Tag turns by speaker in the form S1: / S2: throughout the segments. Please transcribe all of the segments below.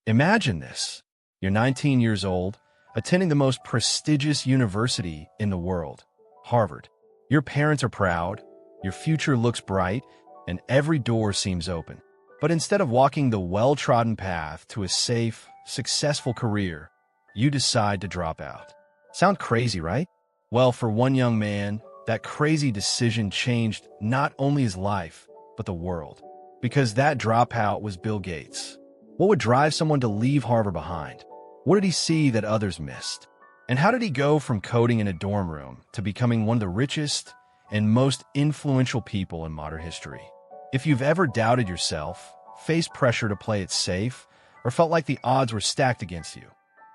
S1: Imagine this. You're 19 years old, attending the most prestigious university in the world, Harvard. Your parents are proud, your future looks bright, and every door seems open. But instead of walking the well-trodden path to a safe, successful career, you decide to drop out. Sound crazy, right? Well, for one young man, that crazy decision changed not only his life, but the world. Because that dropout was Bill Gates. What would drive someone to leave Harvard behind? What did he see that others missed? And how did he go from coding in a dorm room to becoming one of the richest and most influential people in modern history? If you've ever doubted yourself, faced pressure to play it safe, or felt like the odds were stacked against you,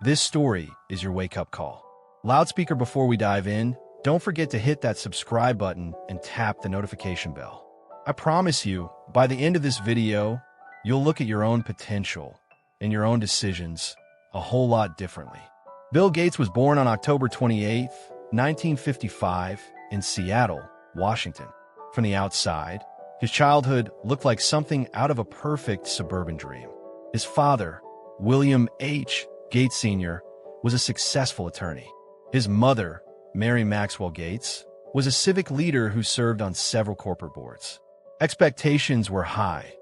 S1: this story is your wake-up call. Loudspeaker, before we dive in, don't forget to hit that subscribe button and tap the notification bell. I promise you, by the end of this video, you'll look at your own potential and your own decisions a whole lot differently. Bill Gates was born on October 28, 1955, in Seattle, Washington. From the outside, his childhood looked like something out of a perfect suburban dream. His father, William H. Gates Sr., was a successful attorney. His mother, Mary Maxwell Gates, was a civic leader who served on several corporate boards. Expectations were high,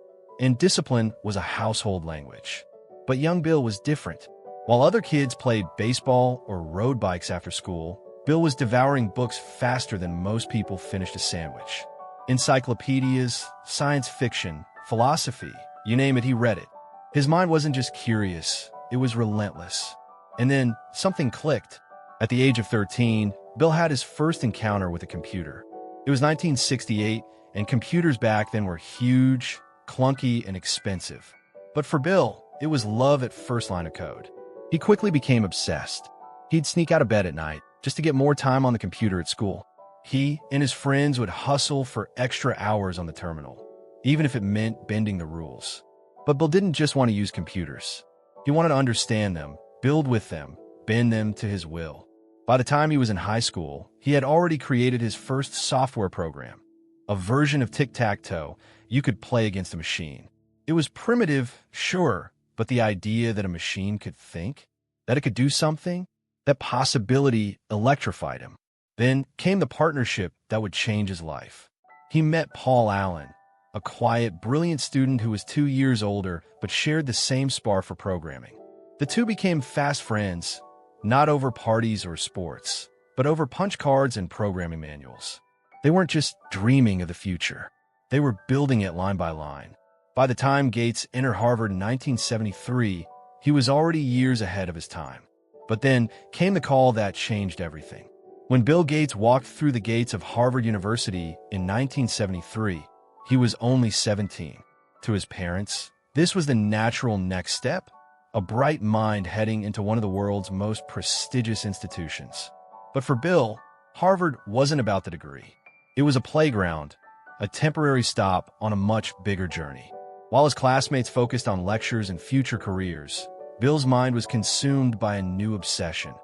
S1: and discipline was a household language. But young Bill was different. While other kids played baseball or rode bikes after school, Bill was devouring books faster than most people finished a sandwich. Encyclopedias, science fiction, philosophy, you name it, he read it. His mind wasn't just curious, it was relentless. And then something clicked. At the age of 13, Bill had his first encounter with a computer. It was 1968, and computers back then were huge, clunky, and expensive. But for Bill, it was love at first line of code. He quickly became obsessed. He'd sneak out of bed at night just to get more time on the computer at school. He and his friends would hustle for extra hours on the terminal, even if it meant bending the rules. But Bill didn't just want to use computers. He wanted to understand them, build with them, bend them to his will. By the time he was in high school, he had already created his first software program, a version of tic-tac-toe you could play against a machine. It was primitive, sure, but the idea that a machine could think, that it could do something, that possibility electrified him. Then came the partnership that would change his life. He met Paul Allen, a quiet, brilliant student who was 2 years older but shared the same spark for programming. The two became fast friends, not over parties or sports, but over punch cards and programming manuals. They weren't just dreaming of the future. They were building it line by line. By the time Gates entered Harvard in 1973, he was already years ahead of his time. But then came the call that changed everything. When Bill Gates walked through the gates of Harvard University in 1973, he was only 17. To his parents, this was the natural next step, a bright mind heading into one of the world's most prestigious institutions. But for Bill, Harvard wasn't about the degree. It was a playground, a temporary stop on a much bigger journey. While his classmates focused on lectures and future careers, Bill's mind was consumed by a new obsession: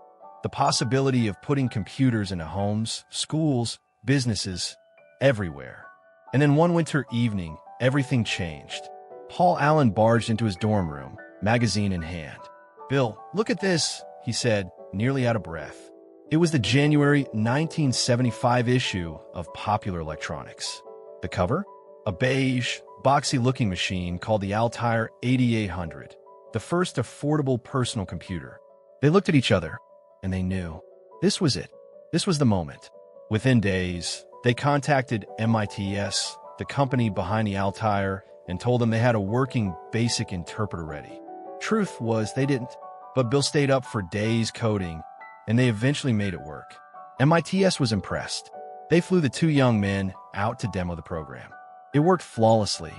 S1: the possibility of putting computers into homes, schools, businesses, everywhere. And then one winter evening, everything changed. Paul Allen barged into his dorm room, magazine in hand. "Bill, look at this," he said, nearly out of breath. It was the January 1975 issue of Popular Electronics. The cover? A beige, boxy-looking machine called the Altair 8800, the first affordable personal computer. They looked at each other, and they knew. This was it. This was the moment. Within days, they contacted MITS, the company behind the Altair, and told them they had a working BASIC interpreter ready. Truth was, they didn't, but Bill stayed up for days coding, and they eventually made it work. MITS was impressed. They flew the two young men out to demo the program. It worked flawlessly,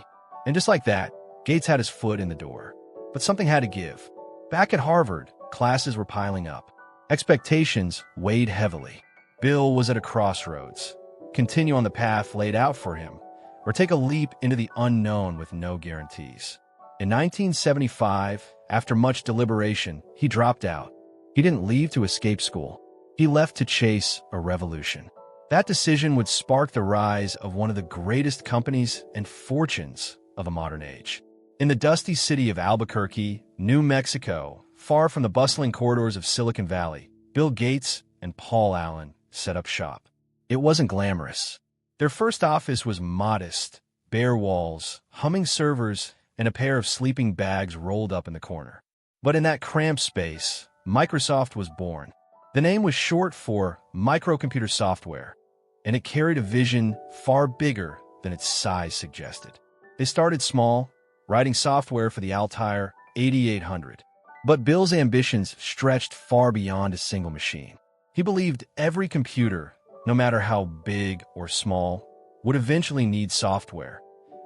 S1: and just like that, Gates had his foot in the door. But something had to give. Back at Harvard, classes were piling up. Expectations weighed heavily. Bill was at a crossroads: continue on the path laid out for him, or take a leap into the unknown with no guarantees. In 1975, after much deliberation, he dropped out. He didn't leave to escape school. He left to chase a revolution. That decision would spark the rise of one of the greatest companies and fortunes of the modern age. In the dusty city of Albuquerque, New Mexico, far from the bustling corridors of Silicon Valley, Bill Gates and Paul Allen set up shop. It wasn't glamorous. Their first office was modest, bare walls, humming servers, and a pair of sleeping bags rolled up in the corner. But in that cramped space, Microsoft was born. The name was short for microcomputer software, and it carried a vision far bigger than its size suggested. They started small, writing software for the Altair 8800. But Bill's ambitions stretched far beyond a single machine. He believed every computer, no matter how big or small, would eventually need software,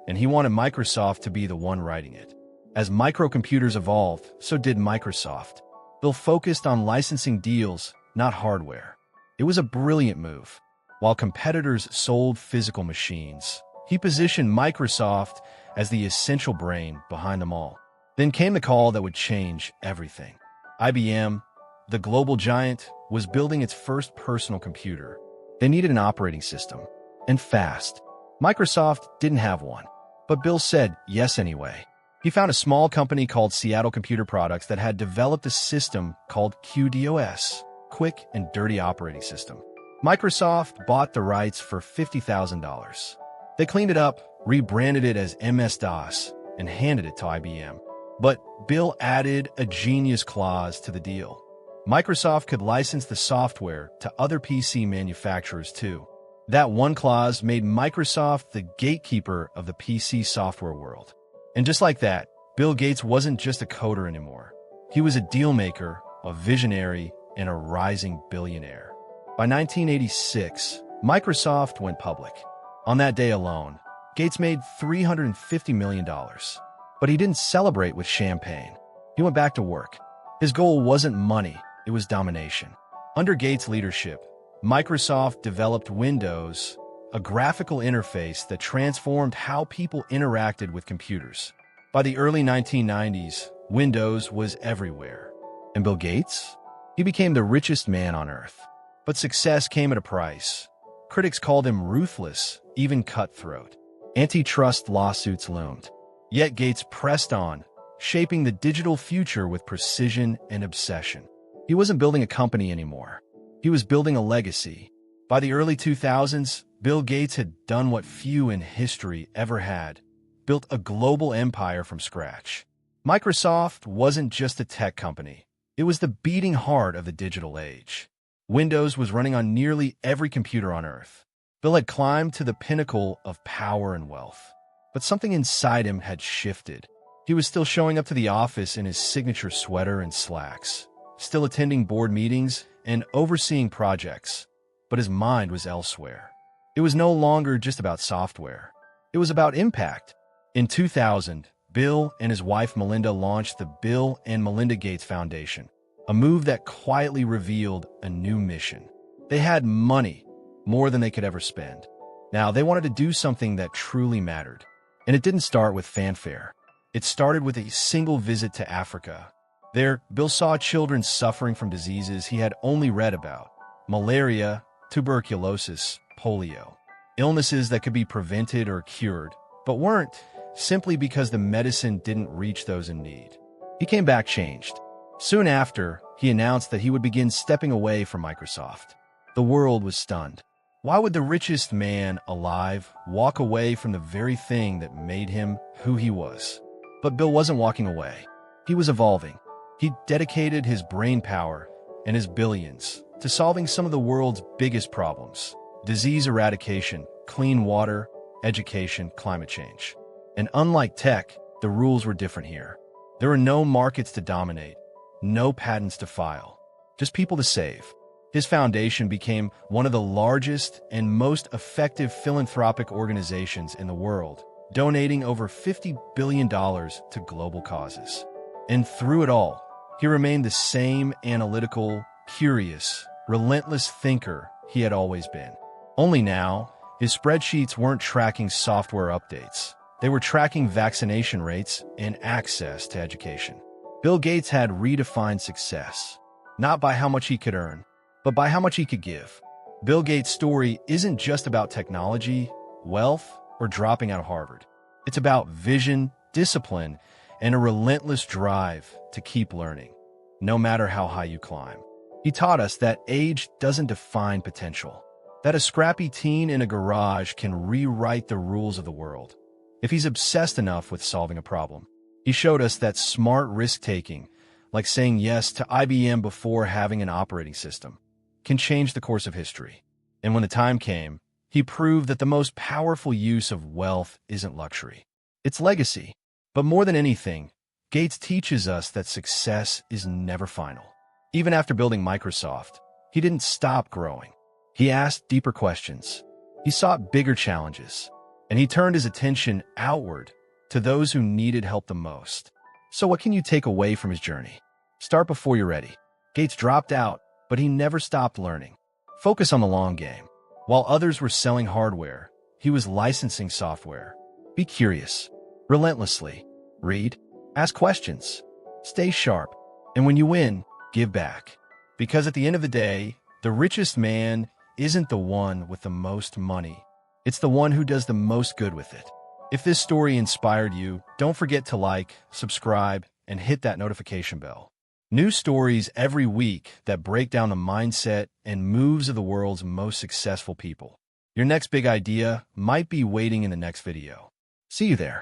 S1: and he wanted Microsoft to be the one writing it. As microcomputers evolved, so did Microsoft. Bill focused on licensing deals, not hardware. It was a brilliant move. While competitors sold physical machines, he positioned Microsoft as the essential brain behind them all. Then came the call that would change everything. IBM, the global giant, was building its first personal computer. They needed an operating system, and fast. Microsoft didn't have one, but Bill said yes anyway. He found a small company called Seattle Computer Products that had developed a system called QDOS, Quick and Dirty Operating System. Microsoft bought the rights for $50,000. They cleaned it up, rebranded it as MS-DOS, and handed it to IBM. But Bill added a genius clause to the deal. Microsoft could license the software to other PC manufacturers too. That one clause made Microsoft the gatekeeper of the PC software world. And just like that, Bill Gates wasn't just a coder anymore. He was a dealmaker, a visionary, and a rising billionaire. By 1986, Microsoft went public. On that day alone, Gates made $350 million. But he didn't celebrate with champagne. He went back to work. His goal wasn't money, it was domination. Under Gates' leadership, Microsoft developed Windows, a graphical interface that transformed how people interacted with computers. By the early 1990s, Windows was everywhere. And Bill Gates? He became the richest man on earth. But success came at a price. Critics called him ruthless, even cutthroat. Antitrust lawsuits loomed. Yet Gates pressed on, shaping the digital future with precision and obsession. He wasn't building a company anymore. He was building a legacy. By the early 2000s, Bill Gates had done what few in history ever had, built a global empire from scratch. Microsoft wasn't just a tech company. It was the beating heart of the digital age. Windows was running on nearly every computer on Earth. Bill had climbed to the pinnacle of power and wealth. But something inside him had shifted. He was still showing up to the office in his signature sweater and slacks, still attending board meetings and overseeing projects, but his mind was elsewhere. It was no longer just about software. It was about impact. In 2000, Bill and his wife Melinda launched the Bill and Melinda Gates Foundation, a move that quietly revealed a new mission. They had money, more than they could ever spend. Now, they wanted to do something that truly mattered. And it didn't start with fanfare. It started with a single visit to Africa. There, Bill saw children suffering from diseases he had only read about: malaria, tuberculosis, polio. Illnesses that could be prevented or cured, but weren't, simply because the medicine didn't reach those in need. He came back changed. Soon after, he announced that he would begin stepping away from Microsoft. The world was stunned. Why would the richest man alive walk away from the very thing that made him who he was? But Bill wasn't walking away. He was evolving. He dedicated his brain power and his billions to solving some of the world's biggest problems: disease eradication, clean water, education, climate change. And unlike tech, the rules were different here. There were no markets to dominate, no patents to file, just people to save. His foundation became one of the largest and most effective philanthropic organizations in the world, donating over $50 billion to global causes. And through it all, he remained the same analytical, curious, relentless thinker he had always been. Only now, his spreadsheets weren't tracking software updates. They were tracking vaccination rates and access to education. Bill Gates had redefined success, not by how much he could earn, but by how much he could give. Bill Gates' story isn't just about technology, wealth, or dropping out of Harvard. It's about vision, discipline, and a relentless drive to keep learning, no matter how high you climb. He taught us that age doesn't define potential, that a scrappy teen in a garage can rewrite the rules of the world if he's obsessed enough with solving a problem. He showed us that smart risk-taking, like saying yes to IBM before having an operating system, can change the course of history. And when the time came, he proved that the most powerful use of wealth isn't luxury. It's legacy. But more than anything, Gates teaches us that success is never final. Even after building Microsoft, he didn't stop growing. He asked deeper questions. He sought bigger challenges. And he turned his attention outward to those who needed help the most. So what can you take away from his journey? Start before you're ready. Gates dropped out, but he never stopped learning. Focus on the long game. While others were selling hardware, he was licensing software. Be curious. Relentlessly. Read. Ask questions. Stay sharp. And when you win, give back. Because at the end of the day, the richest man isn't the one with the most money. It's the one who does the most good with it. If this story inspired you, don't forget to like, subscribe, and hit that notification bell. New stories every week that break down the mindset and moves of the world's most successful people. Your next big idea might be waiting in the next video. See you there.